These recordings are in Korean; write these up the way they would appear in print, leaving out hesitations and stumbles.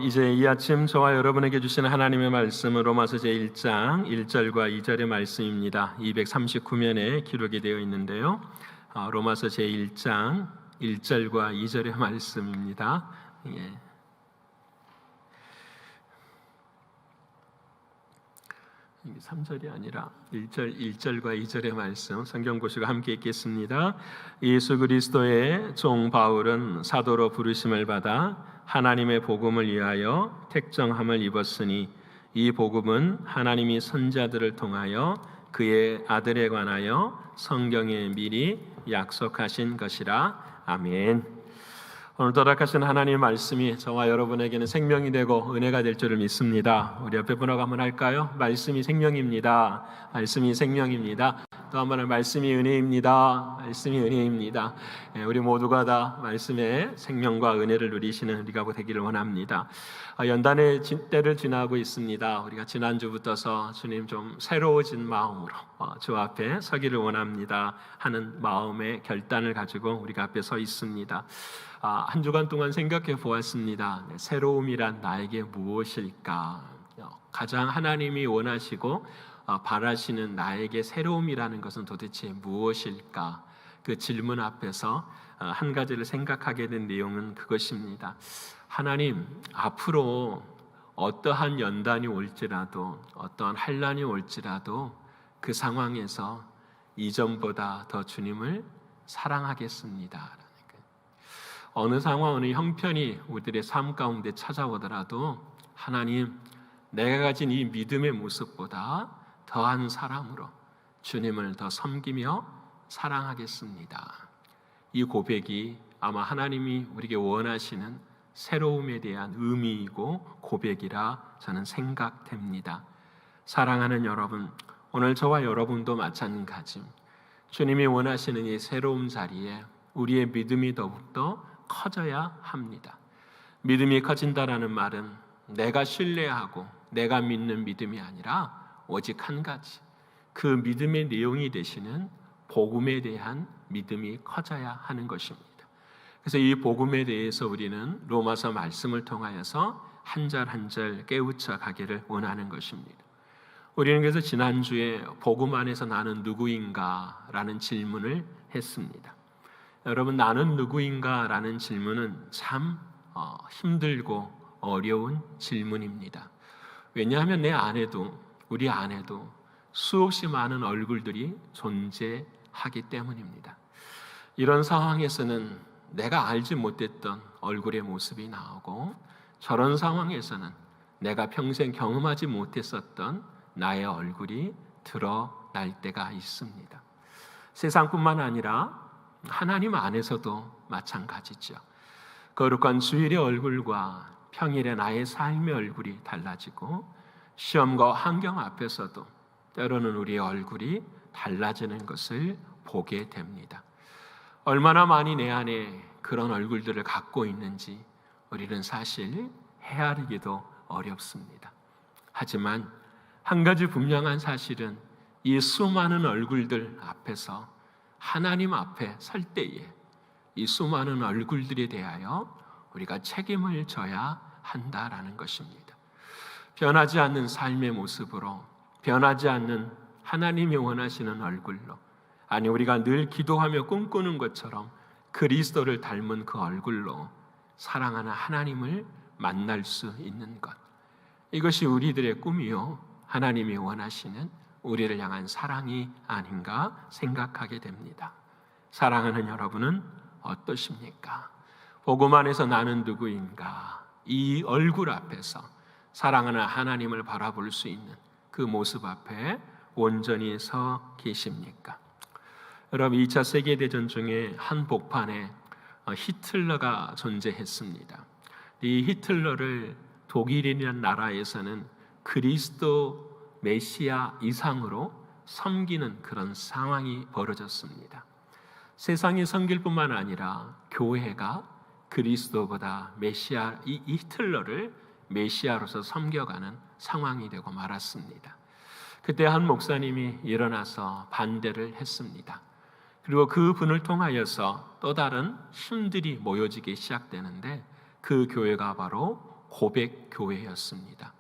이제 이 아침 저와 여러분에게 주시는 하나님의 말씀은 로마서 제1장 1절과 2절의 말씀입니다. 239면에 기록이 되어 있는데요. 로마서 제1장 1절과 2절의 말씀입니다. 예. 이게 3절이 아니라 1절과 2절의 말씀 성경 보시고 함께 읽겠습니다. 예수 그리스도의 종 바울은 사도로 부르심을 받아 하나님의 복음을 위하여 택정함을 입었으니 이 복음은 하나님이 선지자들을 통하여 그의 아들에 관하여 성경에 미리 약속하신 것이라. 아멘. 오늘 허락하신 하나님의 말씀이 저와 여러분에게는 생명이 되고 은혜가 될 줄을 믿습니다. 우리 옆에 분하고 한번 할까요? 말씀이 생명입니다. 말씀이 생명입니다. 또 한 번은 말씀이 은혜입니다. 말씀이 은혜입니다. 우리 모두가 다 말씀의 생명과 은혜를 누리시는 우리가 되기를 원합니다. 연단의 때를 지나고 있습니다. 우리가 지난주부터서 주님 좀 새로워진 마음으로 주 앞에 서기를 원합니다 하는 마음의 결단을 가지고 우리가 앞에 서 있습니다. 한 주간 동안 생각해 보았습니다. 새로움이란 나에게 무엇일까? 가장 하나님이 원하시고 바라시는 나에게 새로움이라는 것은 도대체 무엇일까? 그 질문 앞에서 한 가지를 생각하게 된 내용은 그것입니다. 하나님, 앞으로 어떠한 연단이 올지라도 어떠한 환난이 올지라도 그 상황에서 이전보다 더 주님을 사랑하겠습니다. 어느 상황, 어느 형편이 우리들의 삶 가운데 찾아오더라도 하나님, 내가 가진 이 믿음의 모습보다 더한 사랑으로 주님을 더 섬기며 사랑하겠습니다. 이 고백이 아마 하나님이 우리에게 원하시는 새로움에 대한 의미이고 고백이라 저는 생각됩니다. 사랑하는 여러분, 오늘 저와 여러분도 마찬가지. 주님이 원하시는 이 새로운 자리에 우리의 믿음이 더욱더 커져야 합니다. 믿음이 커진다라는 말은 내가 신뢰하고 내가 믿는 믿음이 아니라 오직 한 가지, 그 믿음의 내용이 되시는 복음에 대한 믿음이 커져야 하는 것입니다. 그래서 이 복음에 대해서 우리는 로마서 말씀을 통하여서 한 절 한 절 깨우쳐 가기를 원하는 것입니다. 우리는 그래서 지난주에 복음 안에서 나는 누구인가? 라는 질문을 했습니다. 여러분, 나는 누구인가? 라는 질문은 참 힘들고 어려운 질문입니다. 왜냐하면 내 안에도, 우리 안에도 수없이 많은 얼굴들이 존재하기 때문입니다. 이런 상황에서는 내가 알지 못했던 얼굴의 모습이 나오고, 저런 상황에서는 내가 평생 경험하지 못했었던 나의 얼굴이 드러날 때가 있습니다. 세상뿐만 아니라 하나님 안에서도 마찬가지죠. 거룩한 주일의 얼굴과 평일의 나의 삶의 얼굴이 달라지고, 시험과 환경 앞에서도 때로는 우리의 얼굴이 달라지는 것을 보게 됩니다. 얼마나 많이 내 안에 그런 얼굴들을 갖고 있는지 우리는 사실 헤아리기도 어렵습니다. 하지만 한 가지 분명한 사실은 이 수많은 얼굴들 앞에서 하나님 앞에 설 때에 이 수많은 얼굴들에 대하여 우리가 책임을 져야 한다라는 것입니다. 변하지 않는 삶의 모습으로, 변하지 않는 하나님이 원하시는 얼굴로, 아니 우리가 늘 기도하며 꿈꾸는 것처럼 그리스도를 닮은 그 얼굴로 사랑하는 하나님을 만날 수 있는 것, 이것이 우리들의 꿈이요 하나님이 원하시는 우리를 향한 사랑이 아닌가 생각하게 됩니다. 사랑하는 여러분은 어떠십니까? 복음 안에서 나는 누구인가? 이 얼굴 앞에서 사랑하는 하나님을 바라볼 수 있는 그 모습 앞에 온전히 서 계십니까? 여러분, 2차 세계대전 중에 한 복판에 히틀러가 존재했습니다. 이 히틀러를 독일이라는 나라에서는 그리스도 메시아 이상으로 섬기는 그런 상황이 벌어졌습니다. 세상이 섬길 뿐만 아니라 교회가 그리스도보다 메시아, 이 히틀러를 메시아로서 섬겨가는 상황이 되고 말았습니다. 그때 한 목사님이 일어나서 반대를 했습니다. 그리고 그 분을 통하여서 또 다른 힘들이 모여지기 시작되는데 그 교회가 바로 고백 교회였습니다.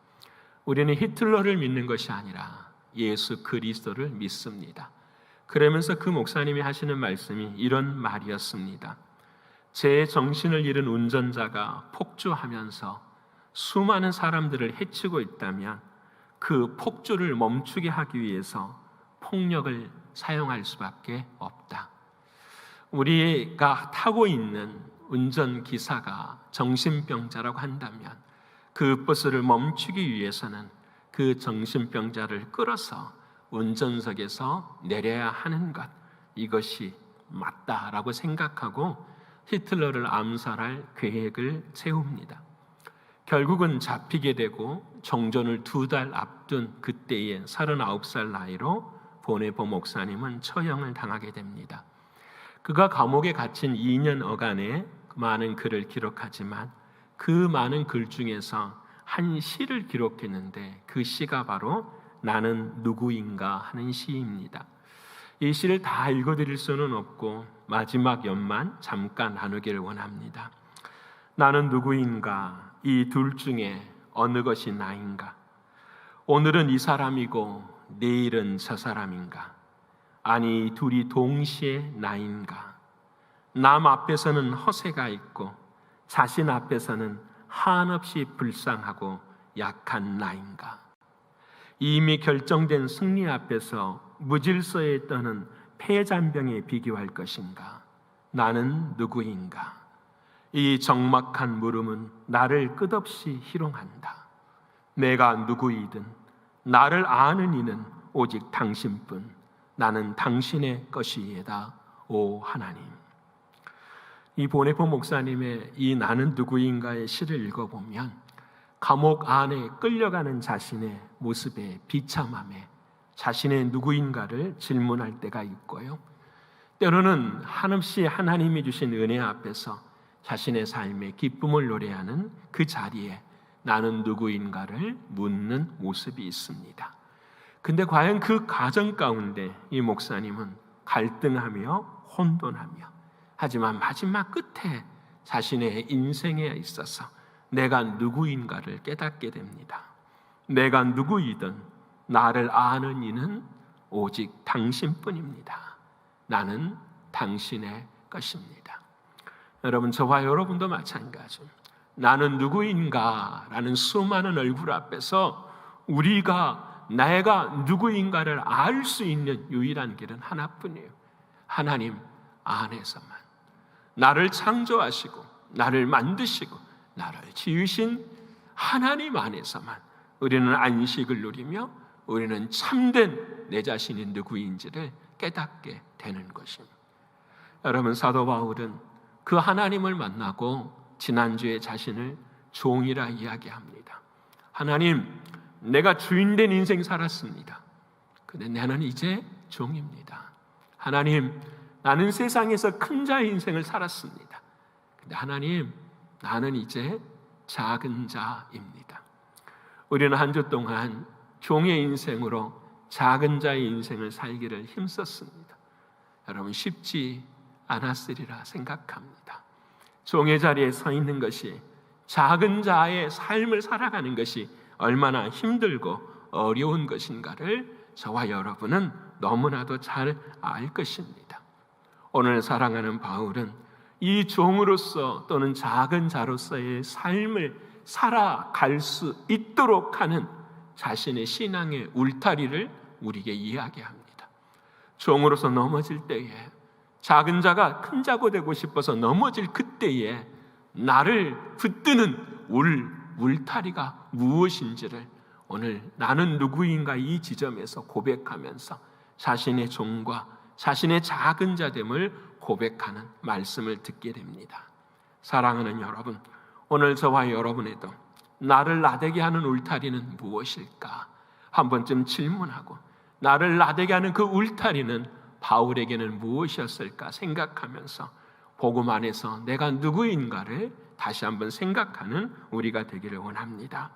우리는 히틀러를 믿는 것이 아니라 예수 그리스도를 믿습니다. 그러면서 그 목사님이 하시는 말씀이 이런 말이었습니다. 제 정신을 잃은 운전자가 폭주하면서 수많은 사람들을 해치고 있다면 그 폭주를 멈추게 하기 위해서 폭력을 사용할 수밖에 없다. 우리가 타고 있는 운전기사가 정신병자라고 한다면 그 버스를 멈추기 위해서는 그 정신병자를 끌어서 운전석에서 내려야 하는 것, 이것이 맞다라고 생각하고 히틀러를 암살할 계획을 세웁니다. 결국은 잡히게 되고 정전을 2달 앞둔 그때의 39살 나이로 보네포 목사님은 처형을 당하게 됩니다. 그가 감옥에 갇힌 2년 어간에 많은 글을 기록하지만 그 많은 글 중에서 한 시를 기록했는데 그 시가 바로 나는 누구인가 하는 시입니다. 이 시를 다 읽어드릴 수는 없고 마지막 연만 잠깐 나누기를 원합니다. 나는 누구인가? 이 둘 중에 어느 것이 나인가? 오늘은 이 사람이고 내일은 저 사람인가? 아니 둘이 동시에 나인가? 남 앞에서는 허세가 있고 자신 앞에서는 한없이 불쌍하고 약한 나인가? 이미 결정된 승리 앞에서 무질서에 떠는 패잔병에 비교할 것인가? 나는 누구인가? 이 적막한 물음은 나를 끝없이 희롱한다. 내가 누구이든 나를 아는 이는 오직 당신뿐. 나는 당신의 것이에다, 오 하나님. 이 보네포 목사님의 이 나는 누구인가의 시를 읽어보면 감옥 안에 끌려가는 자신의 모습에 비참함에 자신의 누구인가를 질문할 때가 있고요. 때로는 한없이 하나님이 주신 은혜 앞에서 자신의 삶의 기쁨을 노래하는 그 자리에 나는 누구인가를 묻는 모습이 있습니다. 근데 과연 그 과정 가운데 이 목사님은 갈등하며 혼돈하며 하지만 마지막 끝에 자신의 인생에 있어서 내가 누구인가를 깨닫게 됩니다. 내가 누구이든 나를 아는 이는 오직 당신뿐입니다. 나는 당신의 것입니다. 여러분, 저와 여러분도 마찬가지. 나는 누구인가? 라는 수많은 얼굴 앞에서 우리가 내가 누구인가를 알 수 있는 유일한 길은 하나뿐이에요. 하나님 안에서만. 나를 창조하시고 나를 만드시고 나를 지으신 하나님 안에서만 우리는 안식을 누리며 우리는 참된 내 자신이 누구인지를 깨닫게 되는 것입니다. 여러분, 사도 바울은 그 하나님을 만나고 지난주에 자신을 종이라 이야기합니다. 하나님, 내가 주인된 인생 살았습니다. 근데 나는 이제 종입니다. 하나님, 나는 세상에서 큰 자의 인생을 살았습니다. 근데 하나님, 나는 이제 작은 자입니다. 우리는 한 주 동안 종의 인생으로 작은 자의 인생을 살기를 힘썼습니다. 여러분, 쉽지 않았으리라 생각합니다. 종의 자리에 서 있는 것이, 작은 자의 삶을 살아가는 것이 얼마나 힘들고 어려운 것인가를 저와 여러분은 너무나도 잘 알 것입니다. 오늘 사랑하는 바울은 이 종으로서 또는 작은 자로서의 삶을 살아갈 수 있도록 하는 자신의 신앙의 울타리를 우리에게 이야기합니다. 종으로서 넘어질 때에, 작은 자가 큰 자가 되고 싶어서 넘어질 그때에 나를 붙드는 울타리가 무엇인지를 오늘 나는 누구인가 이 지점에서 고백하면서 자신의 종과 자신의 작은 자됨을 고백하는 말씀을 듣게 됩니다. 사랑하는 여러분, 오늘 저와 여러분에도 나를 나대게 하는 울타리는 무엇일까? 한 번쯤 질문하고 나를 나대게 하는 그 울타리는 바울에게는 무엇이었을까 생각하면서 복음 안에서 내가 누구인가를 다시 한번 생각하는 우리가 되기를 원합니다.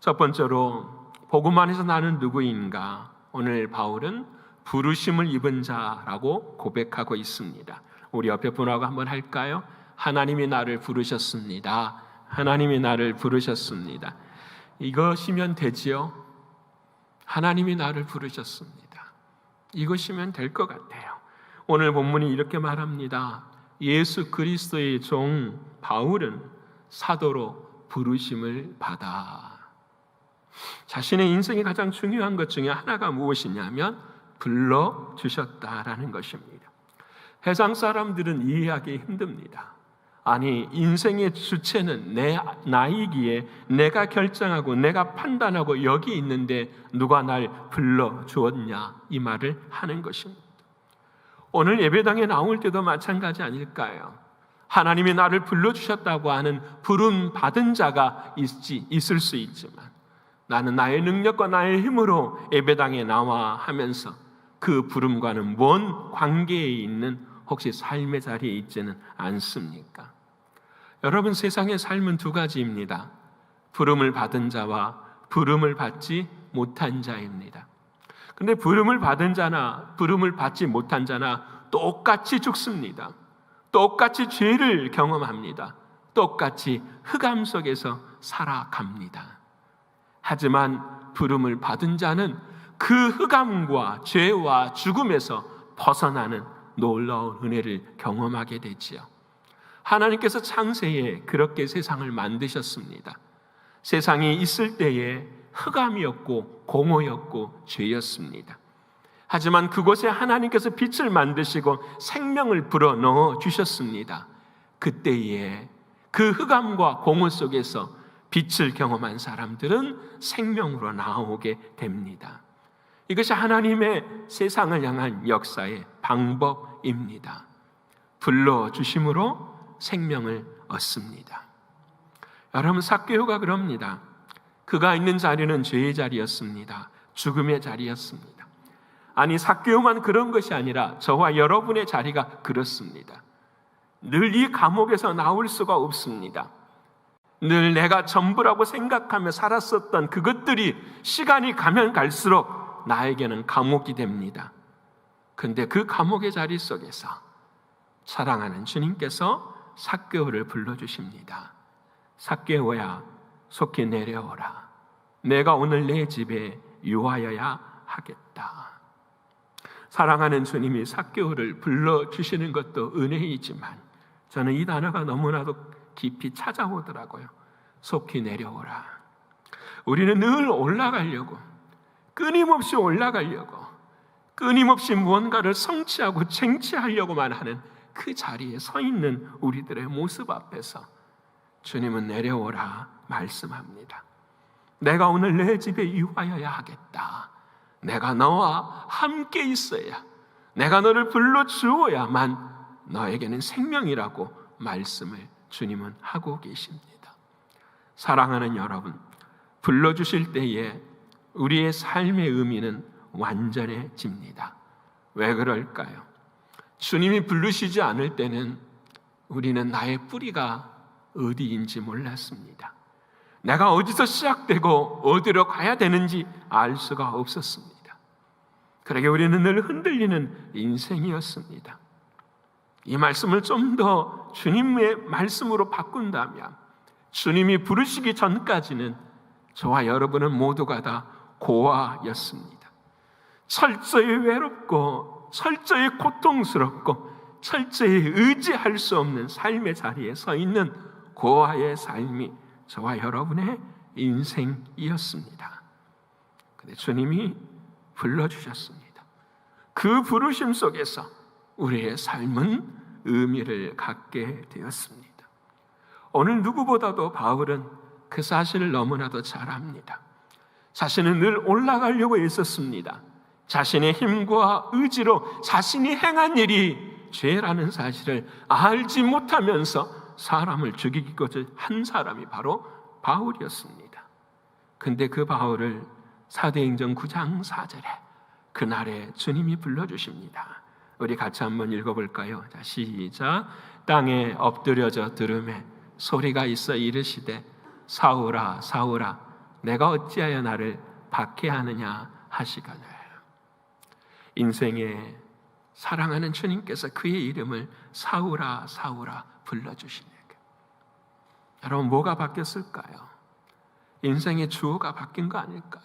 첫 번째로 복음 안에서 나는 누구인가? 오늘 바울은 부르심을 입은 자라고 고백하고 있습니다. 우리 옆에 분하고 한번 할까요? 하나님이 나를 부르셨습니다. 하나님이 나를 부르셨습니다. 이것이면 되지요? 하나님이 나를 부르셨습니다. 이것이면 될 것 같아요. 오늘 본문이 이렇게 말합니다. 예수 그리스도의 종 바울은 사도로 부르심을 받아. 자신의 인생에 가장 중요한 것 중에 하나가 무엇이냐면 불러주셨다라는 것입니다. 세상 사람들은 이해하기 힘듭니다. 아니, 인생의 주체는 나이기에 내가 결정하고 내가 판단하고 여기 있는데 누가 날 불러주었냐, 이 말을 하는 것입니다. 오늘 예배당에 나올 때도 마찬가지 아닐까요? 하나님이 나를 불러주셨다고 하는 부름 받은 자가 있을 수 있지만 나는 나의 능력과 나의 힘으로 예배당에 나와 하면서 그 부름과는 먼 관계에 있는 혹시 삶의 자리에 있지는 않습니까? 여러분, 세상의 삶은 두 가지입니다. 부름을 받은 자와 부름을 받지 못한 자입니다. 근데 부름을 받은 자나 부름을 받지 못한 자나 똑같이 죽습니다. 똑같이 죄를 경험합니다. 똑같이 흑암 속에서 살아갑니다. 하지만 부름을 받은 자는 그 흑암과 죄와 죽음에서 벗어나는 놀라운 은혜를 경험하게 되지요. 하나님께서 창세에 그렇게 세상을 만드셨습니다. 세상이 있을 때에 흑암이었고 공허였고 죄였습니다. 하지만 그곳에 하나님께서 빛을 만드시고 생명을 불어넣어 주셨습니다. 그때에 그 흑암과 공허 속에서 빛을 경험한 사람들은 생명으로 나오게 됩니다. 이것이 하나님의 세상을 향한 역사의 방법입니다. 불러주심으로 생명을 얻습니다. 여러분, 삭개오가 그럽니다. 그가 있는 자리는 죄의 자리였습니다. 죽음의 자리였습니다. 아니, 삭개오만 그런 것이 아니라 저와 여러분의 자리가 그렇습니다. 늘 이 감옥에서 나올 수가 없습니다. 늘 내가 전부라고 생각하며 살았었던 그것들이 시간이 가면 갈수록 나에게는 감옥이 됩니다. 근데 그 감옥의 자리 속에서 사랑하는 주님께서 삭개오를 불러주십니다. 삭개오야, 속히 내려오라. 내가 오늘 내 집에 유하여야 하겠다. 사랑하는 주님이 삭개오를 불러주시는 것도 은혜이지만 저는 이 단어가 너무나도 깊이 찾아오더라고요. 속히 내려오라. 우리는 늘 올라가려고, 끊임없이 올라가려고, 끊임없이 무언가를 성취하고 쟁취하려고만 하는 그 자리에 서 있는 우리들의 모습 앞에서 주님은 내려오라 말씀합니다. 내가 오늘 내 집에 유하여야 하겠다. 내가 너와 함께 있어야, 내가 너를 불러주어야만 너에게는 생명이라고 말씀을 주님은 하고 계십니다. 사랑하는 여러분, 불러주실 때에 우리의 삶의 의미는 완전해집니다. 왜 그럴까요? 주님이 부르시지 않을 때는 우리는 나의 뿌리가 어디인지 몰랐습니다. 내가 어디서 시작되고 어디로 가야 되는지 알 수가 없었습니다. 그러게 우리는 늘 흔들리는 인생이었습니다. 이 말씀을 좀 더 주님의 말씀으로 바꾼다면 주님이 부르시기 전까지는 저와 여러분은 모두가 다 고아였습니다. 철저히 외롭고 철저히 고통스럽고 철저히 의지할 수 없는 삶의 자리에 서 있는 고아의 삶이 저와 여러분의 인생이었습니다. 그런데 주님이 불러주셨습니다. 그 부르심 속에서 우리의 삶은 의미를 갖게 되었습니다. 오늘 누구보다도 바울은 그 사실을 너무나도 잘 압니다. 자신은 늘 올라가려고 애썼습니다. 자신의 힘과 의지로 자신이 행한 일이 죄라는 사실을 알지 못하면서 사람을 죽이기까지 한 사람이 바로 바울이었습니다. 근데 그 바울을 사도행전 9장 4절에 그날에 주님이 불러주십니다. 우리 같이 한번 읽어볼까요? 자, 시작. 땅에 엎드려져 들음에 소리가 있어 이르시되 사울아 사울아 내가 어찌하여 나를 박해하느냐 하시거늘. 인생에 사랑하는 주님께서 그의 이름을 사울아 사울아 불러주시네. 여러분, 뭐가 바뀌었을까요? 인생의 주어가 바뀐 거 아닐까요?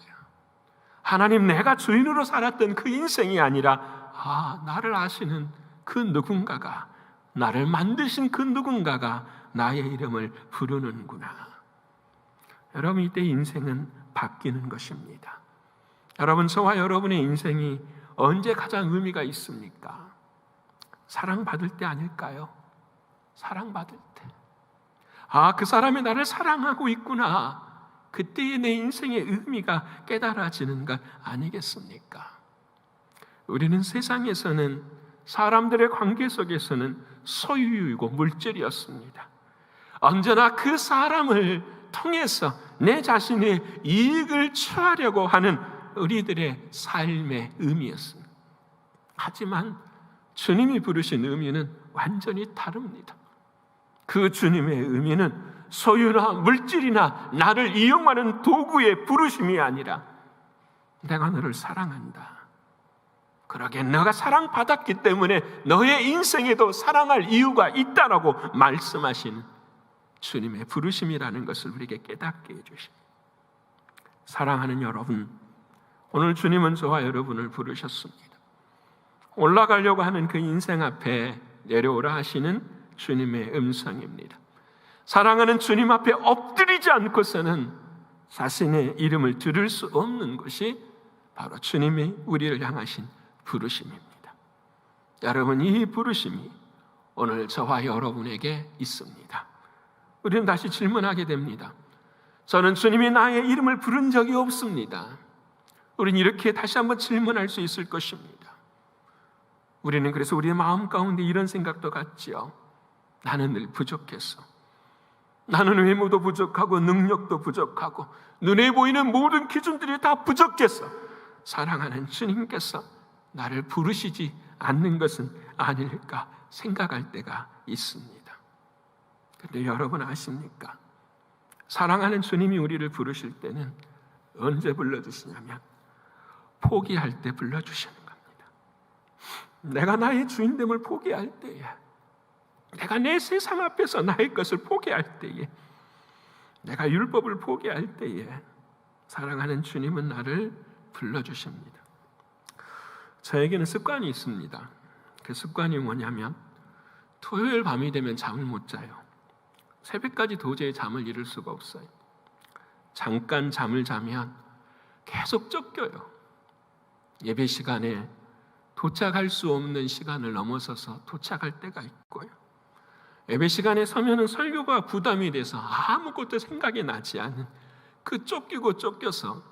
하나님, 내가 주인으로 살았던 그 인생이 아니라 나를 아시는 그 누군가가, 나를 만드신 그 누군가가 나의 이름을 부르는구나. 여러분, 이때 인생은 바뀌는 것입니다. 여러분, 저와 여러분의 인생이 언제 가장 의미가 있습니까? 사랑받을 때 아닐까요? 사랑받을 때. 그 사람이 나를 사랑하고 있구나. 그때의 내 인생의 의미가 깨달아지는 것 아니겠습니까? 우리는 세상에서는, 사람들의 관계 속에서는 소유이고 물질이었습니다. 언제나 그 사람을 통해서 내 자신의 이익을 취하려고 하는 우리들의 삶의 의미였습니다. 하지만 주님이 부르신 의미는 완전히 다릅니다. 그 주님의 의미는 소유나 물질이나 나를 이용하는 도구의 부르심이 아니라 내가 너를 사랑한다. 그러게 너가 사랑받았기 때문에 너의 인생에도 사랑할 이유가 있다라고 말씀하신 주님의 부르심이라는 것을 우리에게 깨닫게 해주십니다. 사랑하는 여러분, 오늘 주님은 저와 여러분을 부르셨습니다. 올라가려고 하는 그 인생 앞에 내려오라 하시는 주님의 음성입니다. 사랑하는 주님 앞에 엎드리지 않고서는 자신의 이름을 들을 수 없는 것이 바로 주님이 우리를 향하신 부르심입니다. 여러분, 이 부르심이 오늘 저와 여러분에게 있습니다. 우리는 다시 질문하게 됩니다. 저는 주님이 나의 이름을 부른 적이 없습니다. 우리는 이렇게 다시 한번 질문할 수 있을 것입니다. 우리는 그래서 우리의 마음 가운데 이런 생각도 갖지요. 나는 늘 부족했어. 나는 외모도 부족하고 능력도 부족하고 눈에 보이는 모든 기준들이 다 부족했어. 사랑하는 주님께서 나를 부르시지 않는 것은 아닐까 생각할 때가 있습니다. 그런데 여러분 아십니까? 사랑하는 주님이 우리를 부르실 때는 언제 불러주시냐면 포기할 때 불러주시는 겁니다. 내가 나의 주인됨을 포기할 때에, 내가 내 세상 앞에서 나의 것을 포기할 때에, 내가 율법을 포기할 때에 사랑하는 주님은 나를 불러주십니다. 저에게는 습관이 있습니다. 그 습관이 뭐냐면 토요일 밤이 되면 잠을 못 자요. 새벽까지 도저히 잠을 이룰 수가 없어요. 잠깐 잠을 자면 계속 쫓겨요. 예배 시간에 도착할 수 없는 시간을 넘어서서 도착할 때가 있고요. 예배 시간에 서면은 설교가 부담이 돼서 아무것도 생각이 나지 않는 그 쫓겨서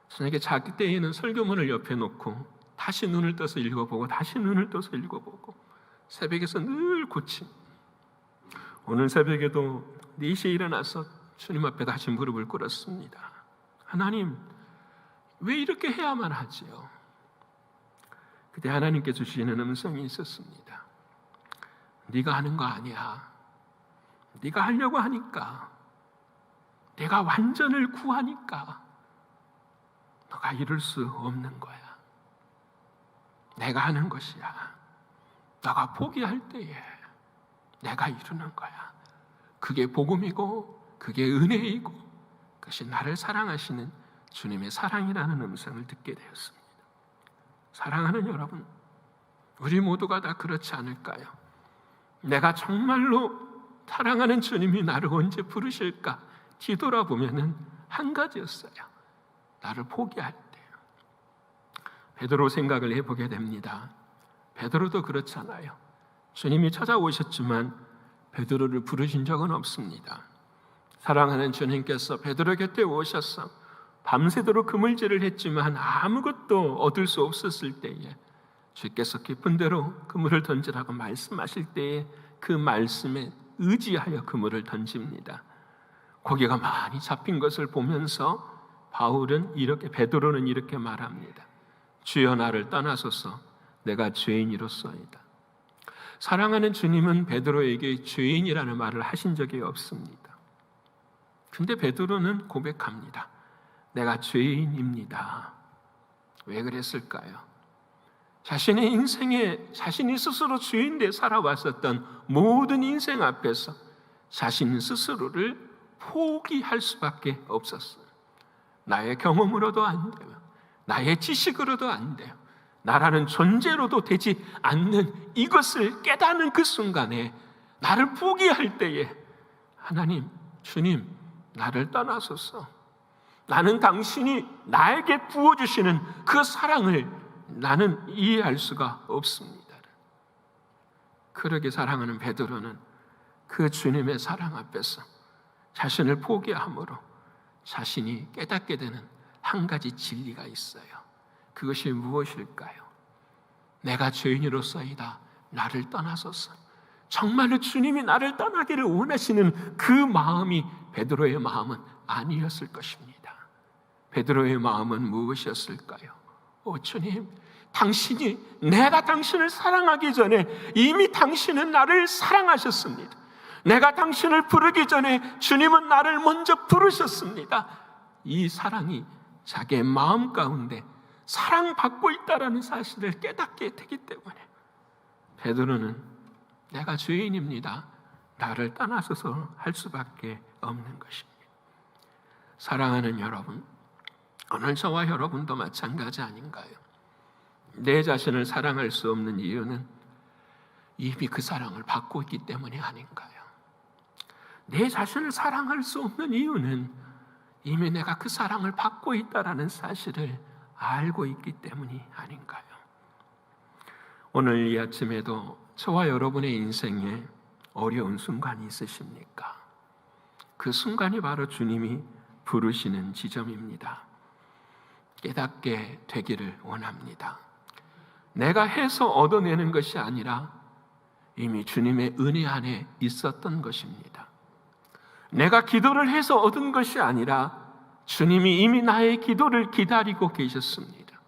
저녁에 자기 때에는 설교문을 옆에 놓고 다시 눈을 떠서 읽어보고 다시 눈을 떠서 읽어보고 새벽에서 늘 고침. 오늘 새벽에도 4시에 일어나서 주님 앞에 다시 무릎을 꿇었습니다. 하나님, 왜 이렇게 해야만 하지요? 그때 하나님께 주시는 음성이 있었습니다. 네가 하는 거 아니야. 네가 하려고 하니까, 내가 완전을 구하니까 너가 이룰 수 없는 거야. 내가 하는 것이야. 너가 포기할 때에 내가 이루는 거야. 그게 복음이고 그게 은혜이고 그것이 나를 사랑하시는 주님의 사랑이라는 음성을 듣게 되었습니다. 사랑하는 여러분, 우리 모두가 다 그렇지 않을까요? 내가 정말로 사랑하는 주님이 나를 언제 부르실까 뒤돌아보면은 한 가지였어요. 나를 포기할 때요. 베드로 생각을 해보게 됩니다. 베드로도 그렇잖아요. 주님이 찾아오셨지만 베드로를 부르신 적은 없습니다. 사랑하는 주님께서 베드로 곁에 오셔서 밤새도록 그물질을 했지만 아무것도 얻을 수 없었을 때에 주께서 깊은 데로 그물을 던지라고 말씀하실 때에 그 말씀에 의지하여 그물을 던집니다. 고기가 많이 잡힌 것을 보면서 베드로는 이렇게 말합니다. 주여, 나를 떠나소서, 내가 죄인이로소이다. 사랑하는 주님은 베드로에게 죄인이라는 말을 하신 적이 없습니다. 근데 베드로는 고백합니다. 내가 죄인입니다. 왜 그랬을까요? 자신의 인생에 자신이 스스로 주인되어 살아왔었던 모든 인생 앞에서 자신 스스로를 포기할 수밖에 없었어요. 나의 경험으로도 안 돼요. 나의 지식으로도 안 돼요. 나라는 존재로도 되지 않는 이것을 깨닫는 그 순간에 나를 포기할 때에 하나님, 주님, 나를 떠나소서. 나는 당신이 나에게 부어주시는 그 사랑을 나는 이해할 수가 없습니다. 그러게 사랑하는 베드로는 그 주님의 사랑 앞에서 자신을 포기함으로 자신이 깨닫게 되는 한 가지 진리가 있어요. 그것이 무엇일까요? 내가 죄인으로서이다. 나를 떠나소서. 정말로 주님이 나를 떠나기를 원하시는 그 마음이 베드로의 마음은 아니었을 것입니다. 베드로의 마음은 무엇이었을까요? 오 주님, 당신이 내가 당신을 사랑하기 전에 이미 당신은 나를 사랑하셨습니다. 내가 당신을 부르기 전에 주님은 나를 먼저 부르셨습니다. 이 사랑이 자기의 마음 가운데 사랑받고 있다는 사실을 깨닫게 되기 때문에 베드로는 내가 죄인입니다. 나를 떠나서서 할 수밖에 없는 것입니다. 사랑하는 여러분, 오늘 저와 여러분도 마찬가지 아닌가요? 내 자신을 사랑할 수 없는 이유는 이미 그 사랑을 받고 있기 때문이 아닌가요? 내 자신을 사랑할 수 없는 이유는 이미 내가 그 사랑을 받고 있다는 사실을 알고 있기 때문이 아닌가요? 오늘 이 아침에도 저와 여러분의 인생에 어려운 순간이 있으십니까? 그 순간이 바로 주님이 부르시는 지점입니다. 깨닫게 되기를 원합니다. 내가 해서 얻어내는 것이 아니라 이미 주님의 은혜 안에 있었던 것입니다. 내가 기도를 해서 얻은 것이 아니라 주님이 이미 나의 기도를 기다리고 계셨습니다.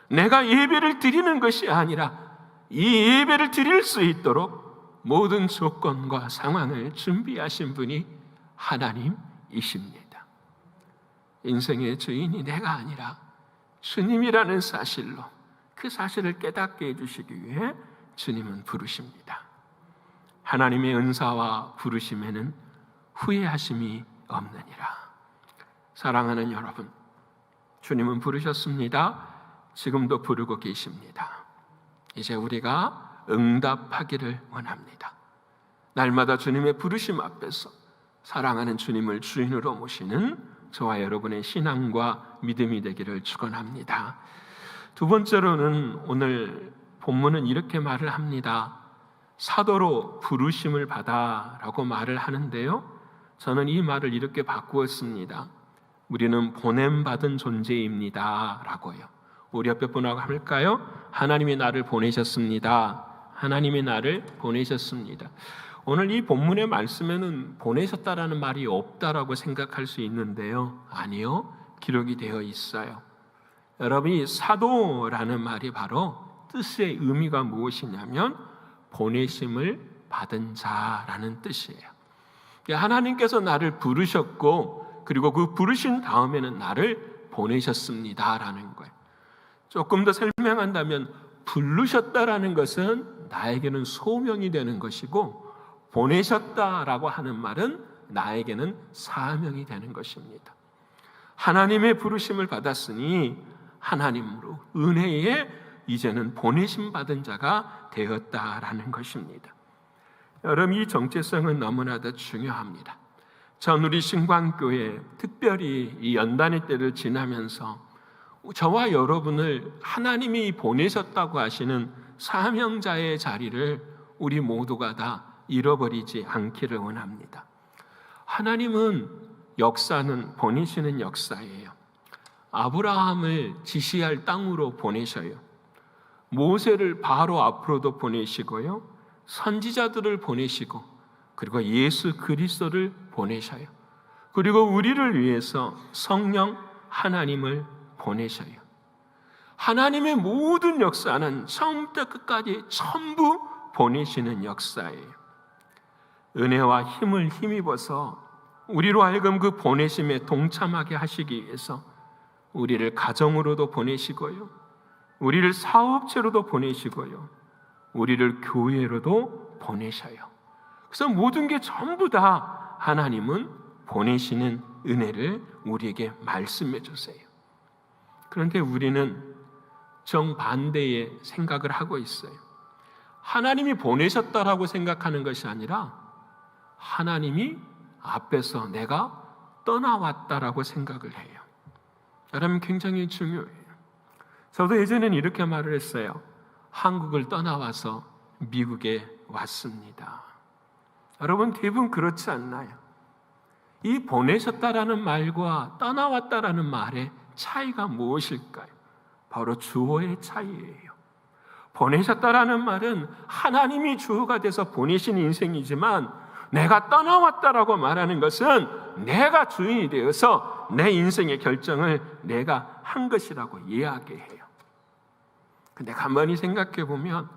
내가 예배를 드리는 것이 아니라 이 예배를 드릴 수 있도록 모든 조건과 상황을 준비하신 분이 하나님이십니다. 인생의 주인이 내가 아니라 주님이라는 사실로 그 사실을 깨닫게 해주시기 위해 주님은 부르십니다. 하나님의 은사와 부르심에는 후회하심이 없느니라. 사랑하는 여러분, 주님은 부르셨습니다. 지금도 부르고 계십니다. 이제 우리가 응답하기를 원합니다. 날마다 주님의 부르심 앞에서 사랑하는 주님을 주인으로 모시는 저와 여러분의 신앙과 믿음이 되기를 축원합니다. 두 번째로는 오늘 본문은 이렇게 말을 합니다. 사도로 부르심을 받아라고 말을 하는데요, 저는 이 말을 이렇게 바꾸었습니다. 우리는 보냄받은 존재입니다 라고요. 우리 옆에 분하고 할까요? 하나님이 나를 보내셨습니다. 하나님이 나를 보내셨습니다. 오늘 이 본문의 말씀에는 보내셨다라는 말이 없다라고 생각할 수 있는데요, 아니요, 기록이 되어 있어요. 여러분이 사도라는 말이 바로 뜻의 의미가 무엇이냐면 보내심을 받은 자라는 뜻이에요. 하나님께서 나를 부르셨고 그리고 그 부르신 다음에는 나를 보내셨습니다라는 거예요. 조금 더 설명한다면 부르셨다라는 것은 나에게는 소명이 되는 것이고 보내셨다라고 하는 말은 나에게는 사명이 되는 것입니다. 하나님의 부르심을 받았으니 하나님으로 은혜에 이제는 보내심 받은 자가 되었다라는 것입니다. 여러분, 이 정체성은 너무나도 중요합니다. 전 우리 신광교회 특별히 이 연단의 때를 지나면서 저와 여러분을 하나님이 보내셨다고 하시는 사명자의 자리를 우리 모두가 다 잃어버리지 않기를 원합니다. 하나님은 역사는 보내시는 역사예요. 아브라함을 지시할 땅으로 보내셔요. 모세를 바로 앞으로도 보내시고요, 선지자들을 보내시고 그리고 예수 그리스도를 보내셔요. 그리고 우리를 위해서 성령 하나님을 보내셔요. 하나님의 모든 역사는 처음부터 끝까지 전부 보내시는 역사예요. 은혜와 힘을 힘입어서 우리로 하여금 그 보내심에 동참하게 하시기 위해서 우리를 가정으로도 보내시고요, 우리를 사업체로도 보내시고요, 우리를 교회로도 보내셔요. 그래서 모든 게 전부 다 하나님은 보내시는 은혜를 우리에게 말씀해 주세요. 그런데 우리는 정반대의 생각을 하고 있어요. 하나님이 보내셨다라고 생각하는 것이 아니라 하나님이 앞에서 내가 떠나왔다라고 생각을 해요. 여러분, 굉장히 중요해요. 저도 예전에는 이렇게 말을 했어요. 한국을 떠나와서 미국에 왔습니다. 여러분, 대부분 그렇지 않나요? 이 보내셨다라는 말과 떠나왔다라는 말의 차이가 무엇일까요? 바로 주어의 차이예요. 보내셨다라는 말은 하나님이 주어가 돼서 보내신 인생이지만, 내가 떠나왔다라고 말하는 것은 내가 주인이 되어서 내 인생의 결정을 내가 한 것이라고 이야기해요. 근데 가만히 생각해 보면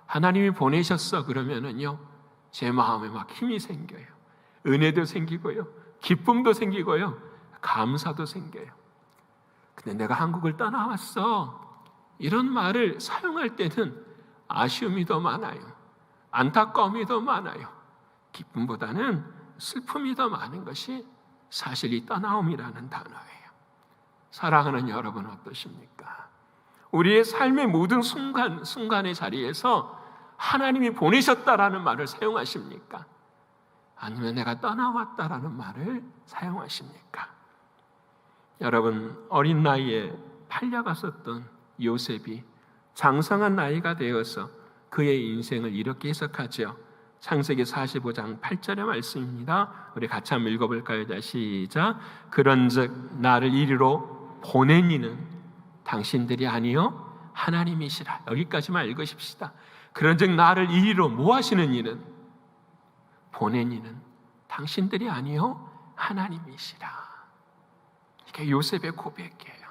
하나님이 보내셨어 그러면은요, 제 마음에 막 힘이 생겨요. 은혜도 생기고요, 기쁨도 생기고요, 감사도 생겨요. 근데 내가 한국을 떠나왔어 이런 말을 사용할 때는 아쉬움이 더 많아요. 안타까움이 더 많아요. 기쁨보다는 슬픔이 더 많은 것이 사실 이 떠나옴이라는 단어예요. 사랑하는 여러분, 어떠십니까? 우리의 삶의 모든 순간의 자리에서 하나님이 보내셨다라는 말을 사용하십니까? 아니면 내가 떠나왔다라는 말을 사용하십니까? 여러분, 어린 나이에 팔려갔었던 요셉이 장성한 나이가 되어서 그의 인생을 이렇게 해석하죠. 창세기 45장 8절의 말씀입니다. 우리 같이 한번 읽어볼까요? 자, 시작. 그런즉 나를 이리로 보낸 이는 당신들이 아니요 하나님이시라. 여기까지만 읽으십시다. 그런즉 나를 이리로 뭐 하시는 이는, 보낸 이는 당신들이 아니요 하나님이시라. 이게 요셉의 고백이에요.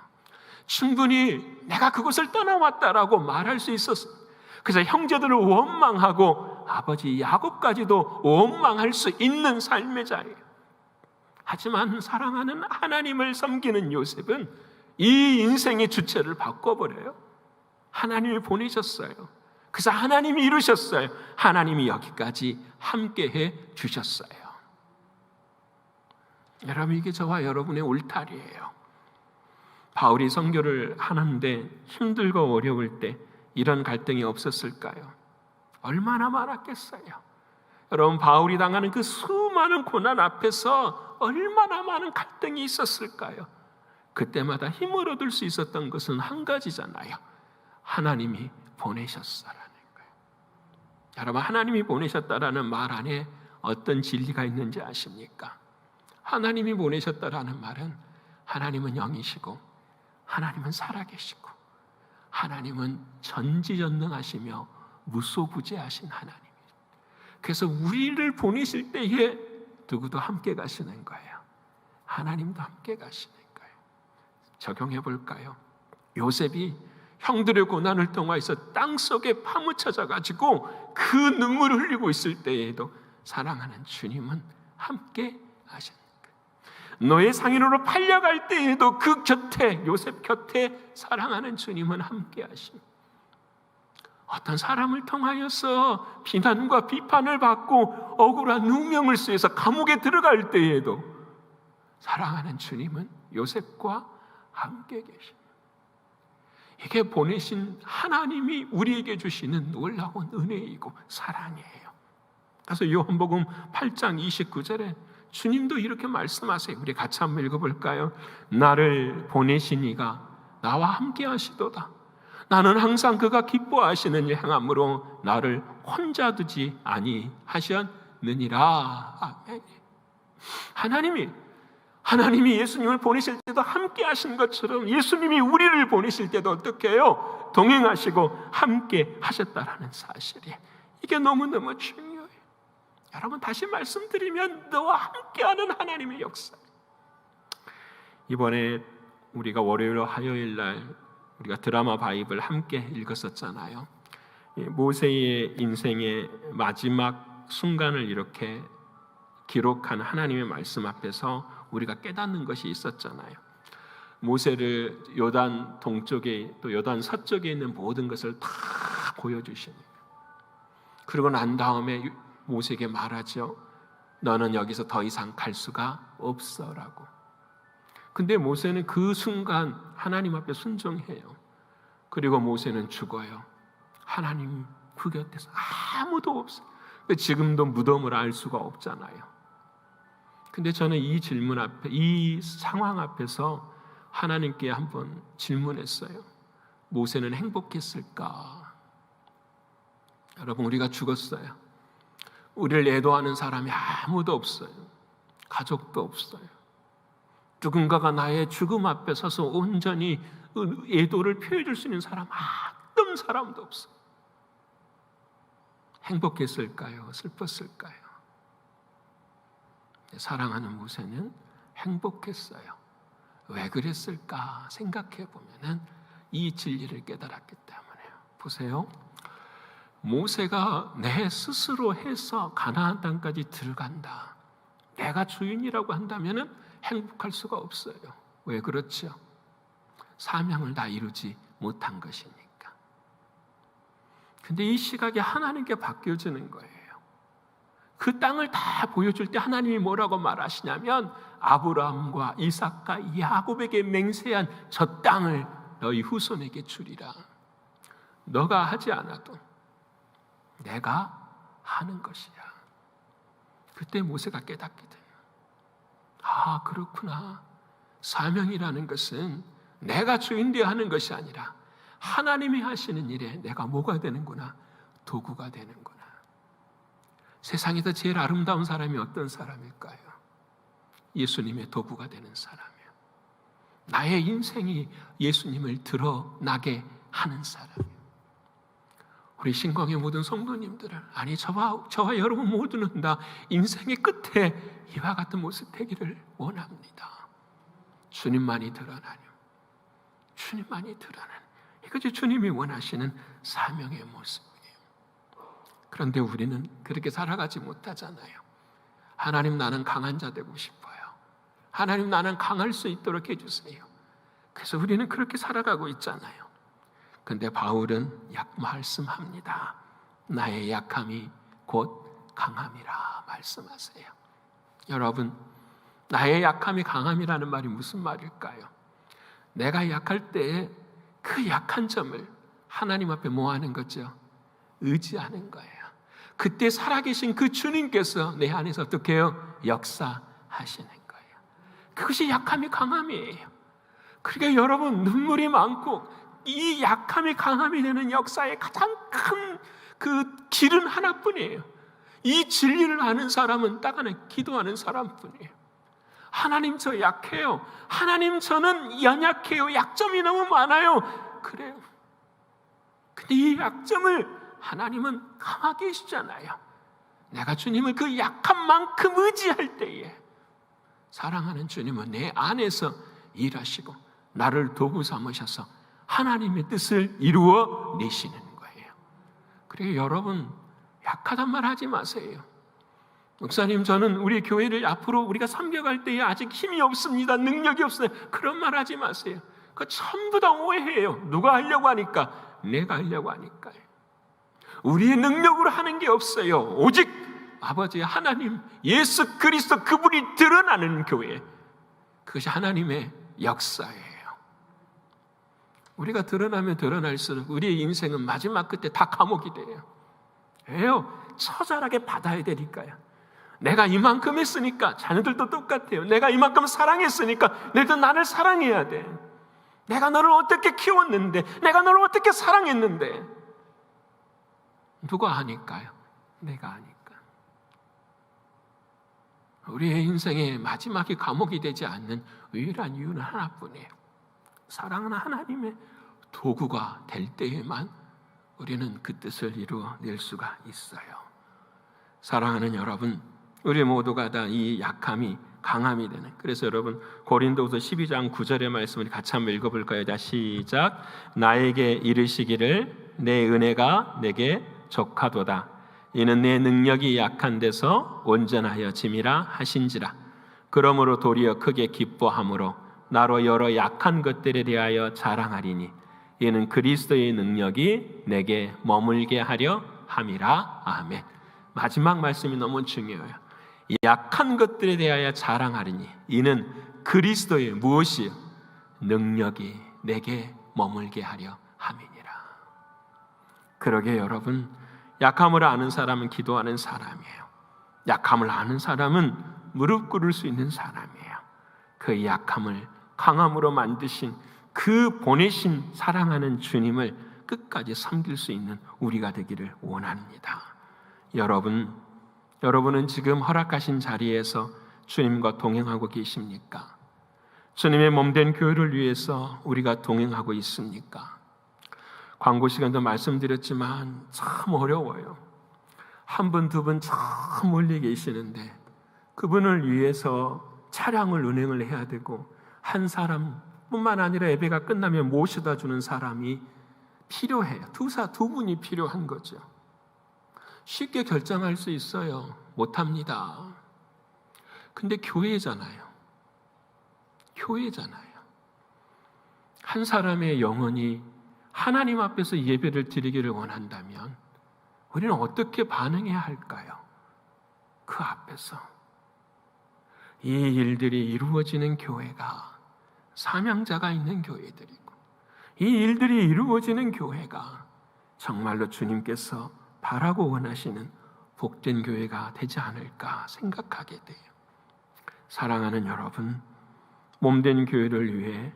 충분히 내가 그곳을 떠나왔다라고 말할 수 있었어요. 그래서 형제들을 원망하고 아버지 야곱까지도 원망할 수 있는 삶의 자리예요. 하지만 사랑하는 하나님을 섬기는 요셉은 이 인생의 주체를 바꿔버려요. 하나님이 보내셨어요. 그래서 하나님이 이루셨어요. 하나님이 여기까지 함께해 주셨어요. 여러분, 이게 저와 여러분의 울타리예요. 바울이 선교를 하는데 힘들고 어려울 때 이런 갈등이 없었을까요? 얼마나 많았겠어요. 여러분, 바울이 당하는 그 수많은 고난 앞에서 얼마나 많은 갈등이 있었을까요? 그때마다 힘을 얻을 수 있었던 것은 한 가지잖아요. 하나님이 보내셨다라는 거예요. 여러분, 하나님이 보내셨다라는 말 안에 어떤 진리가 있는지 아십니까? 하나님이 보내셨다라는 말은 하나님은 영이시고 하나님은 살아계시고 하나님은 전지전능하시며 무소부재하신 하나님이에요. 그래서 우리를 보내실 때에 누구도 함께 가시는 거예요. 하나님도 함께 가시는 거예요. 적용해 볼까요? 요셉이 형들의 고난을 통해서 땅속에 파묻혀져 가지고 그 눈물을 흘리고 있을 때에도 사랑하는 주님은 함께 하시는 거예요. 너의 상인으로 팔려갈 때에도 그 곁에, 요셉 곁에 사랑하는 주님은 함께 하십니다. 어떤 사람을 통하여서 비난과 비판을 받고 억울한 누명을 쓰여서 감옥에 들어갈 때에도 사랑하는 주님은 요셉과 함께 계십니다. 이게 보내신 하나님이 우리에게 주시는 놀라운 은혜이고 사랑이에요. 그래서 요한복음 8장 29절에 주님도 이렇게 말씀하세요. 우리 같이 한번 읽어볼까요? 나를 보내신 이가 나와 함께 하시도다. 나는 항상 그가 기뻐하시는 일 행함으로 나를 혼자 두지 아니하셨느니라. 아멘. 하나님이 예수님을 보내실 때도 함께 하신 것처럼 예수님이 우리를 보내실 때도 어떻게 해요? 동행하시고 함께 하셨다라는 사실이, 이게 너무너무 중요해요. 여러분, 다시 말씀드리면 너와 함께하는 하나님의 역사. 이번에 우리가 월요일 화요일 날 우리가 드라마 바이블 함께 읽었었잖아요. 모세의 인생의 마지막 순간을 이렇게 기록한 하나님의 말씀 앞에서 우리가 깨닫는 것이 있었잖아요. 모세를 요단 동쪽에 또 요단 서쪽에 있는 모든 것을 다 보여주십니다. 그러고 난 다음에 모세에게 말하죠. 너는 여기서 더 이상 갈 수가 없어라고. 근데 모세는 그 순간 하나님 앞에 순종해요. 그리고 모세는 죽어요. 하나님 그 곁에서 아무도 없어요. 지금도 무덤을 알 수가 없잖아요. 근데 저는 이 질문 앞에, 이 상황 앞에서 하나님께 한번 질문했어요. 모세는 행복했을까? 여러분, 우리가 죽었어요. 우리를 애도하는 사람이 아무도 없어요. 가족도 없어요. 누군가가 나의 죽음 앞에 서서 온전히 애도를 표해 줄 수 있는 사람, 어떤 사람도 없어요. 행복했을까요? 슬펐을까요? 사랑하는 모세는 행복했어요. 왜 그랬을까 생각해 보면은 이 진리를 깨달았기 때문에요. 보세요. 모세가 내 스스로 해서 가나안 땅까지 들어간다, 내가 주인이라고 한다면은 행복할 수가 없어요. 왜 그렇죠? 사명을 다 이루지 못한 것이니까. 근데 이 시각이 하나님께 바뀌어지는 거예요. 그 땅을 다 보여줄 때 하나님이 뭐라고 말하시냐면, 아브라함과 이삭과 야곱에게 맹세한 저 땅을 너희 후손에게 주리라. 너가 하지 않아도 내가 하는 것이야. 그때 모세가 깨닫게 돼요. 아, 그렇구나. 사명이라는 것은 내가 주인되어 하는 것이 아니라 하나님이 하시는 일에 내가 뭐가 되는구나, 도구가 되는구나. 세상에서 제일 아름다운 사람이 어떤 사람일까요? 예수님의 도구가 되는 사람이에요. 나의 인생이 예수님을 드러나게 하는 사람이에요. 우리 신광의 모든 성도님들은, 아니 저와 여러분 모두는 다 인생의 끝에 이와 같은 모습 되기를 원합니다. 주님만이 드러나는, 주님만이 드러나는, 이것이 주님이 원하시는 사명의 모습이에요. 그런데 우리는 그렇게 살아가지 못하잖아요. 하나님, 나는 강한 자 되고 싶어요. 하나님, 나는 강할 수 있도록 해주세요. 그래서 우리는 그렇게 살아가고 있잖아요. 근데 바울은 말씀합니다. 나의 약함이 곧 강함이라 말씀하세요. 여러분, 나의 약함이 강함이라는 말이 무슨 말일까요? 내가 약할 때 그 약한 점을 하나님 앞에 뭐 하는 거죠? 의지하는 거예요. 그때 살아계신 그 주님께서 내 안에서 어떻게 해요? 역사하시는 거예요. 그것이 약함이 강함이에요. 그러니까 여러분, 눈물이 많고 이 약함이 강함이 되는 역사의 가장 큰 그 길은 하나뿐이에요. 이 진리를 아는 사람은 딱 하나, 기도하는 사람뿐이에요. 하나님, 저 약해요. 하나님, 저는 연약해요. 약점이 너무 많아요. 그래요. 근데 이 약점을 하나님은 강하게 해주잖아요. 내가 주님을 그 약한 만큼 의지할 때에 사랑하는 주님은 내 안에서 일하시고 나를 도구 삼으셔서 하나님의 뜻을 이루어 내시는 거예요. 그래서 여러분, 약하단 말 하지 마세요. 목사님, 저는 우리 교회를 앞으로 우리가 섬겨갈 때에 아직 힘이 없습니다, 능력이 없어요, 그런 말 하지 마세요. 그거 전부 다 오해해요. 누가 하려고 하니까? 내가 하려고 하니까요. 우리의 능력으로 하는 게 없어요. 오직 아버지 하나님, 예수 그리스도 그분이 드러나는 교회, 그것이 하나님의 역사예요. 우리가 드러나면 드러날수록 우리의 인생은 마지막 끝에 다 감옥이 돼요. 왜요? 처절하게 받아야 되니까요. 내가 이만큼 했으니까 자녀들도 똑같아요. 내가 이만큼 사랑했으니까 너희도 나를 사랑해야 돼. 내가 너를 어떻게 키웠는데, 내가 너를 어떻게 사랑했는데. 누가 아니까요? 내가 아니까. 우리의 인생의 마지막이 감옥이 되지 않는 유일한 이유는 하나뿐이에요. 사랑하는 하나님의 도구가 될 때에만 우리는 그 뜻을 이루어낼 수가 있어요. 사랑하는 여러분, 우리 모두가 다 이 약함이 강함이 되는, 그래서 여러분 고린도후서 12장 9절의 말씀을 같이 한번 읽어볼까요? 자, 시작. 나에게 이르시기를 내 은혜가 내게 족하도다. 이는 내 능력이 약한 데서 온전하여 짐이라 하신지라. 그러므로 도리어 크게 기뻐함으로 나로 여러 약한 것들에 대하여 자랑하리니 이는 그리스도의 능력이 내게 머물게 하려 함이라. 아멘. 마지막 말씀이 너무 중요해요. 약한 것들에 대하여 자랑하리니 이는 그리스도의 무엇이요? 능력이 내게 머물게 하려 함이니라. 그러게 여러분, 약함을 아는 사람은 기도하는 사람이에요. 약함을 아는 사람은 무릎 꿇을 수 있는 사람이에요. 그 약함을 강함으로 만드신 그 보내신 사랑하는 주님을 끝까지 섬길 수 있는 우리가 되기를 원합니다. 여러분은 지금 허락하신 자리에서 주님과 동행하고 계십니까? 주님의 몸된 교회를 위해서 우리가 동행하고 있습니까? 광고 시간도 말씀드렸지만 참 어려워요. 한 분, 두 분 참 멀리 계시는데 그분을 위해서 차량을 운행을 해야 되고 한 사람뿐만 아니라 예배가 끝나면 모셔다 주는 사람이 필요해요. 두 분이 필요한 거죠. 쉽게 결정할 수 있어요? 못합니다. 근데 교회잖아요. 한 사람의 영혼이 하나님 앞에서 예배를 드리기를 원한다면 우리는 어떻게 반응해야 할까요? 그 앞에서 이 일들이 이루어지는 교회가 사명자가 있는 교회들이고 이 일들이 이루어지는 교회가 정말로 주님께서 바라고 원하시는 복된 교회가 되지 않을까 생각하게 돼요. 사랑하는 여러분, 몸된 교회를 위해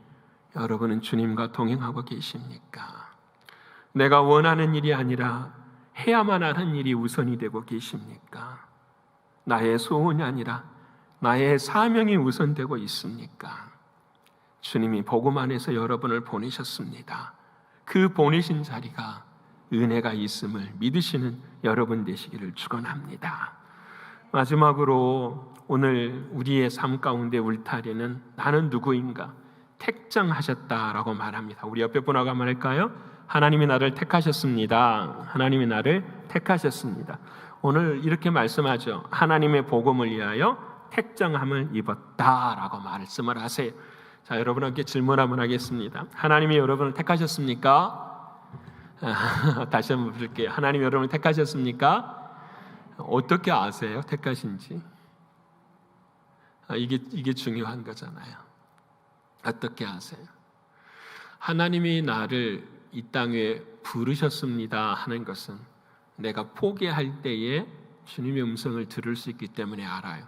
여러분은 주님과 동행하고 계십니까? 내가 원하는 일이 아니라 해야만 하는 일이 우선이 되고 계십니까? 나의 소원이 아니라 나의 사명이 우선되고 있습니까? 주님이 복음 안에서 여러분을 보내셨습니다. 그 보내신 자리가 은혜가 있음을 믿으시는 여러분 되시기를 축원합니다. 마지막으로 오늘 우리의 삶 가운데 울타리는 나는 누구인가 택정하셨다라고 말합니다. 우리 옆에 분하고 한번 할까요? 하나님이 나를 택하셨습니다. 하나님이 나를 택하셨습니다. 오늘 이렇게 말씀하죠. 하나님의 복음을 위하여 택정함을 입었다라고 말씀을 하세요. 자, 여러분에게 질문 한번 하겠습니다. 하나님이 여러분을 택하셨습니까? 다시 한번 부를게요. 하나님이 여러분을 택하셨습니까? 어떻게 아세요? 택하신지? 이게 중요한 거잖아요. 어떻게 아세요? 하나님이 나를 이 땅에 부르셨습니다 하는 것은 내가 포기할 때에 주님의 음성을 들을 수 있기 때문에 알아요.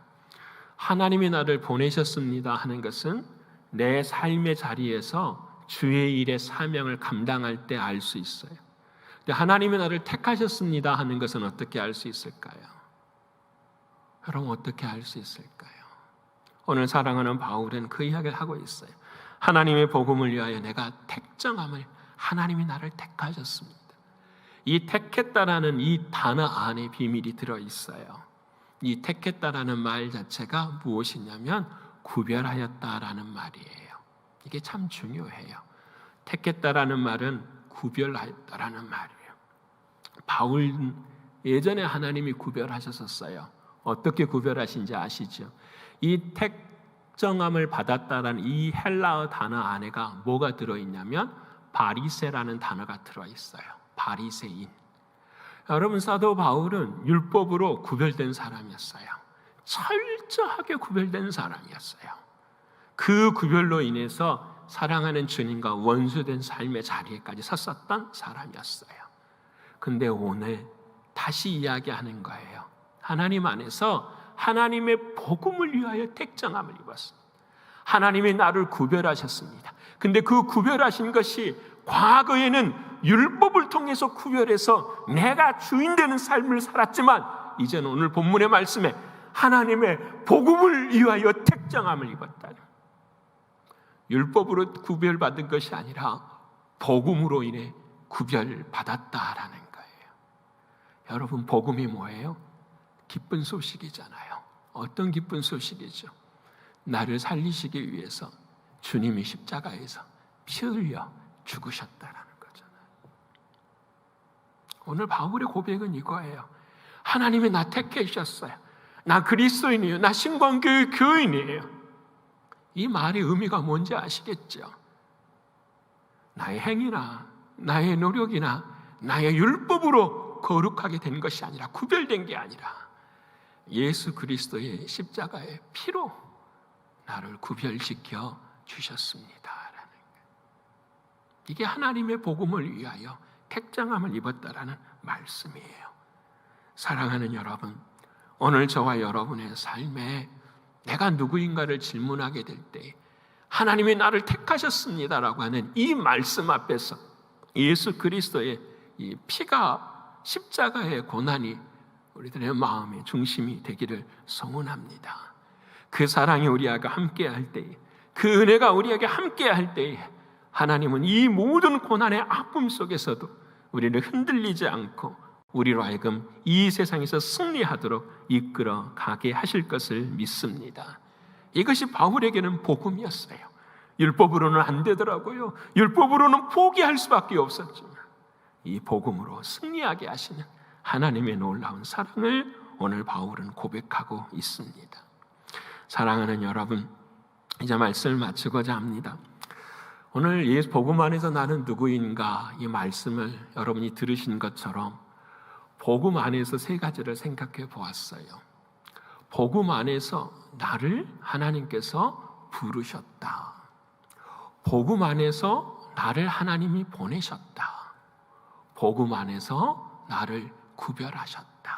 하나님이 나를 보내셨습니다 하는 것은 내 삶의 자리에서 주의 일의 사명을 감당할 때 알 수 있어요. 근데 하나님이 나를 택하셨습니다 하는 것은 어떻게 알 수 있을까요? 여러분, 어떻게 알 수 있을까요? 오늘 사랑하는 바울은 그 이야기를 하고 있어요. 하나님의 복음을 위하여 내가 택정함을 하나님이 나를 택하셨습니다. 이 택했다라는 이 단어 안에 비밀이 들어있어요. 이 택했다라는 말 자체가 무엇이냐면 구별하였다라는 말이에요. 이게 참 중요해요. 택했다라는 말은 구별하였다라는 말이에요. 바울은 예전에 하나님이 구별하셨었어요. 어떻게 구별하신지 아시죠? 이 택정함을 받았다라는 이 헬라어 단어 안에가 뭐가 들어있냐면 바리새라는 단어가 들어있어요. 바리새인. 여러분, 사도 바울은 율법으로 구별된 사람이었어요. 철저하게 구별된 사람이었어요. 그 구별로 인해서 사랑하는 주님과 원수된 삶의 자리에까지 섰었던 사람이었어요. 근데 오늘 다시 이야기하는 거예요. 하나님 안에서 하나님의 복음을 위하여 택정함을 입었습니다. 하나님이 나를 구별하셨습니다. 근데 그 구별하신 것이 과거에는 율법을 통해서 구별해서 내가 주인 되는 삶을 살았지만 이제는 오늘 본문의 말씀에 하나님의 복음을 위하여 택정함을 입었다는, 율법으로 구별받은 것이 아니라 복음으로 인해 구별받았다라는 거예요. 여러분, 복음이 뭐예요? 기쁜 소식이잖아요. 어떤 기쁜 소식이죠? 나를 살리시기 위해서 주님이 십자가에서 피 흘려 죽으셨다라는 거잖아요. 오늘 바울의 고백은 이거예요. 하나님이 나 택하셨어요. 나 그리스도인이에요. 나 신광교회 교인이에요. 이 말의 의미가 뭔지 아시겠죠? 나의 행위나 나의 노력이나 나의 율법으로 거룩하게 된 것이 아니라, 구별된 게 아니라 예수 그리스도의 십자가의 피로 나를 구별시켜 주셨습니다라는 거예요. 이게 하나님의 복음을 위하여 택장함을 입었다라는 말씀이에요. 사랑하는 여러분, 오늘 저와 여러분의 삶에 내가 누구인가를 질문하게 될 때 하나님이 나를 택하셨습니다라고 하는 이 말씀 앞에서 예수 그리스도의 이 피가, 십자가의 고난이 우리들의 마음의 중심이 되기를 소원합니다. 그 사랑이 우리에게 함께할 때에, 그 은혜가 우리에게 함께할 때에 하나님은 이 모든 고난의 아픔 속에서도 우리를 흔들리지 않고 우리로 하여금 이 세상에서 승리하도록 이끌어 가게 하실 것을 믿습니다. 이것이 바울에게는 복음이었어요. 율법으로는 안 되더라고요. 율법으로는 포기할 수밖에 없었지만 이 복음으로 승리하게 하시는 하나님의 놀라운 사랑을 오늘 바울은 고백하고 있습니다. 사랑하는 여러분, 이제 말씀을 마치고자 합니다. 오늘 예수 복음 안에서 나는 누구인가, 이 말씀을 여러분이 들으신 것처럼 복음 안에서 세 가지를 생각해 보았어요. 복음 안에서 나를 하나님께서 부르셨다. 복음 안에서 나를 하나님이 보내셨다. 복음 안에서 나를 구별하셨다.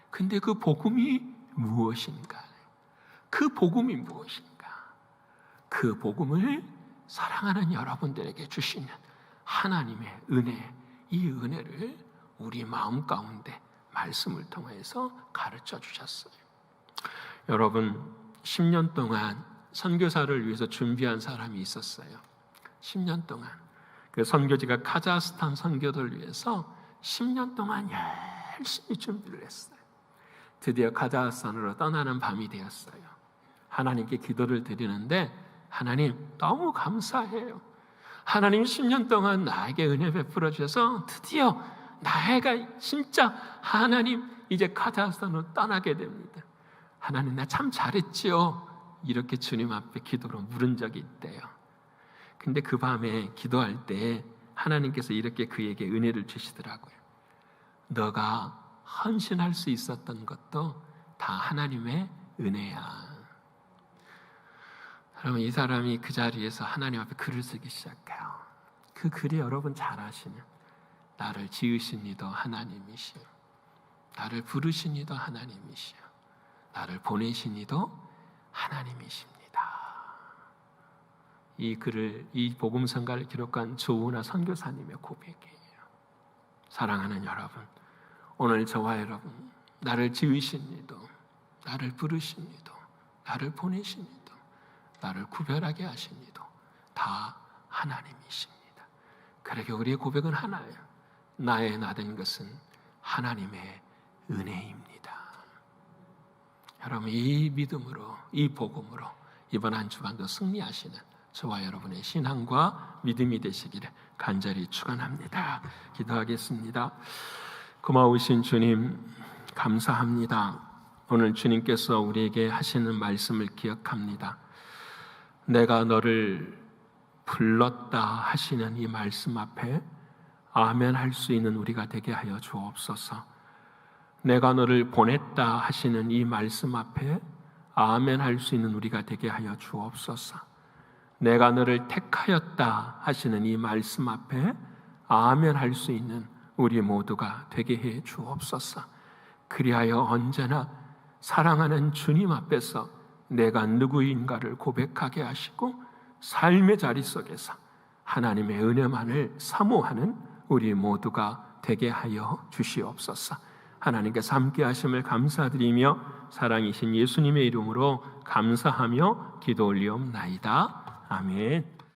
근데 그 복음이 무엇인가? 그 복음이 무엇인가? 그 복음을 사랑하는 여러분들에게 주시는 하나님의 은혜, 이 은혜를 우리 마음 가운데 말씀을 통해서 가르쳐 주셨어요. 여러분, 10년 동안 선교사를 위해서 준비한 사람이 있었어요. 10년 동안 그 선교지가 카자흐스탄 선교를 위해서 10년 동안 열심히 준비를 했어요. 드디어 카자흐스탄으로 떠나는 밤이 되었어요. 하나님께 기도를 드리는데, 하나님 너무 감사해요. 하나님 10년 동안 나에게 은혜 베풀어 주셔서 드디어 나가 진짜 하나님 이제 카자흐스탄으로 떠나게 됩니다. 하나님 나 참 잘했지요. 이렇게 주님 앞에 기도로 물은 적이 있대요. 근데 그 밤에 기도할 때 하나님께서 이렇게 그에게 은혜를 주시더라고요. 너가 헌신할 수 있었던 것도 다 하나님의 은혜야. 그러면 이 사람이 그 자리에서 하나님 앞에 글을 쓰기 시작해요. 그 글이 여러분 잘 아시는, 나를 지으신 이도 하나님이시요, 나를 부르신 이도 하나님이시요, 나를 보내신 이도 하나님이십니다. 이 글을, 이 복음성가를 기록한 조우나 선교사님의 고백이에요. 사랑하는 여러분, 오늘 저와 여러분, 나를 지으신 이도, 나를 부르신 이도, 나를 보내신 이도, 나를 구별하게 하신 이도 다 하나님이십니다. 그러게 우리의 고백은 하나예요. 나의 나된 것은 하나님의 은혜입니다. 여러분, 이 믿음으로, 이 복음으로 이번 한 주간도 승리하시는 저와 여러분의 신앙과 믿음이 되시기를 간절히 축원합니다. 기도하겠습니다. 고마우신 주님, 감사합니다. 오늘 주님께서 우리에게 하시는 말씀을 기억합니다. 내가 너를 불렀다 하시는 이 말씀 앞에 아멘 할 수 있는 우리가 되게 하여 주옵소서. 내가 너를 보냈다 하시는 이 말씀 앞에 아멘 할 수 있는 우리가 되게 하여 주옵소서. 내가 너를 택하였다 하시는 이 말씀 앞에 아멘 할 수 있는 우리 모두가 되게 해 주옵소서. 그리하여 언제나 사랑하는 주님 앞에서 내가 누구인가를 고백하게 하시고 삶의 자리 속에서 하나님의 은혜만을 사모하는 우리 모두가 되게 하여 주시옵소서. 하나님께서 함께 하심을 감사드리며 사랑이신 예수님의 이름으로 감사하며 기도 올리옵나이다. 아멘.